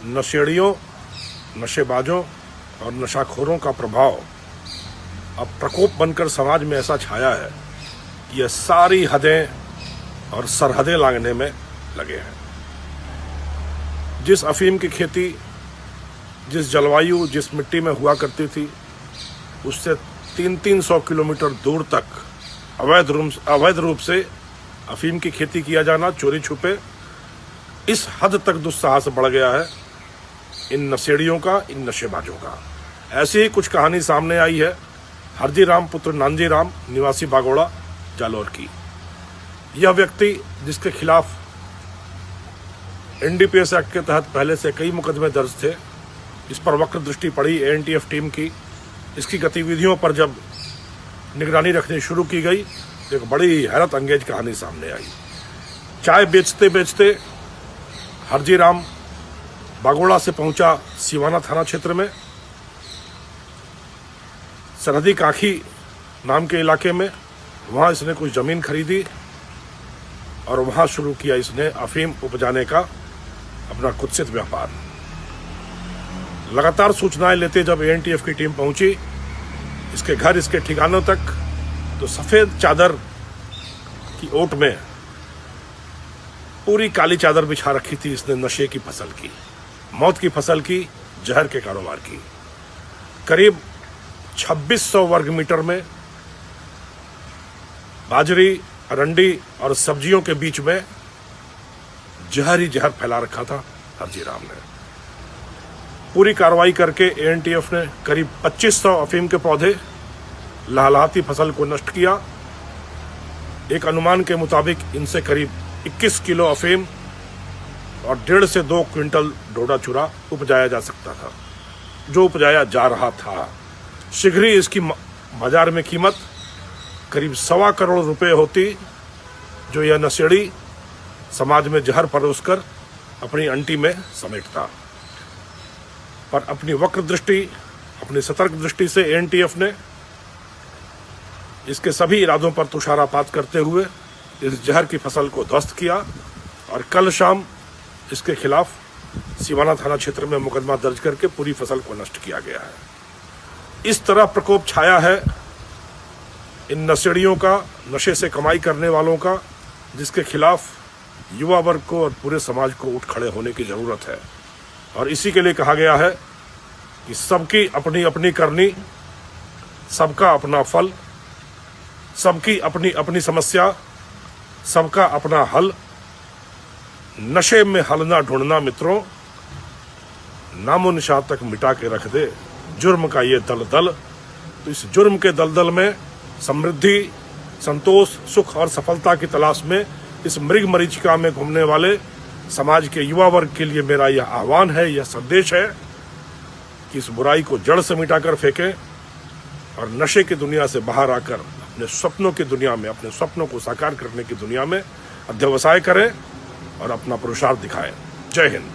नशेड़ियों, नशेबाजों और नशाखोरों का प्रभाव अब प्रकोप बनकर समाज में ऐसा छाया है कि यह सारी हदें और सरहदें लांघने में लगे हैं। जिस अफीम की खेती जिस जलवायु, जिस मिट्टी में हुआ करती थी, उससे 300-300 किलोमीटर दूर तक अवैध रूप से अफीम की खेती किया जाना, चोरी छुपे, इस हद तक दुस्साहस बढ़ गया है इन नशेड़ियों का, इन नशेबाजों का। ऐसी ही कुछ कहानी सामने आई है हरजी राम पुत्र नानजी राम, निवासी बागोड़ा, जालौर की। यह व्यक्ति, जिसके खिलाफ एनडीपीएस एक्ट के तहत पहले से कई मुकदमे दर्ज थे, इस पर वक्र दृष्टि पड़ी एएनटीएफ टीम की। इसकी गतिविधियों पर जब निगरानी रखनी शुरू की गई तो एक बड़ी हैरत अंगेज कहानी सामने आई। चाय बेचते बेचते हरजी राम बागोड़ा से पहुंचा सिवाना थाना क्षेत्र में, सरहदी काखी नाम के इलाके में। वहां इसने कुछ जमीन खरीदी और वहां शुरू किया इसने अफीम उपजाने का अपना कुत्सित व्यापार। लगातार सूचनाएं लेते जब एएनटीएफ की टीम पहुंची इसके घर, इसके ठिकानों तक, तो सफेद चादर की ओट में पूरी काली चादर बिछा रखी थी इसने नशे की फसल की, मौत की फसल की, जहर के कारोबार की। करीब 2600 वर्ग मीटर में बाजरी, अरंडी और सब्जियों के बीच में जहर ही जहर फैला रखा था हरजी राम ने। पूरी कार्रवाई करके एएनटीएफ ने करीब 2500 अफीम के पौधे, लहलहाती फसल को नष्ट किया। एक अनुमान के मुताबिक इनसे करीब 21 किलो अफीम और 1.5 से 2 क्विंटल डोडा चूरा उपजाया जा सकता था, जो उपजाया जा रहा था। शीघ्र ही इसकी बाजार में कीमत करीब 1.25 करोड़ रुपए होती, जो यह नशेड़ी समाज में जहर परोसकर अपनी अंटी में समेटता। पर अपनी वक्र दृष्टि, अपनी सतर्क दृष्टि से एएनटीएफ ने इसके सभी इरादों पर तुषारापात करते हुए इस जहर की फसल को ध्वस्त किया और कल शाम इसके खिलाफ सिवाना थाना क्षेत्र में मुकदमा दर्ज करके पूरी फसल को नष्ट किया गया है। इस तरह प्रकोप छाया है इन नशेड़ियों का, नशे से कमाई करने वालों का, जिसके खिलाफ युवा वर्ग को और पूरे समाज को उठ खड़े होने की जरूरत है। और इसी के लिए कहा गया है कि सबकी अपनी अपनी करनी, सबका अपना फल, सबकी अपनी अपनी समस्या, सबका अपना हल। नशे में हल ना ढूंढना मित्रों, नामो निशान तक मिटा के रख दे जुर्म का ये दलदल। तो इस जुर्म के दलदल में समृद्धि, संतोष, सुख और सफलता की तलाश में इस मृग मरीचिका में घूमने वाले समाज के युवा वर्ग के लिए मेरा यह आह्वान है, यह संदेश है कि इस बुराई को जड़ से मिटाकर फेंकें और नशे की दुनिया से बाहर आकर अपने सपनों की दुनिया में, अपने सपनों को साकार करने की दुनिया में अध्यवसाय करें और अपना पुरुषार्थ दिखाएं। जय हिंद।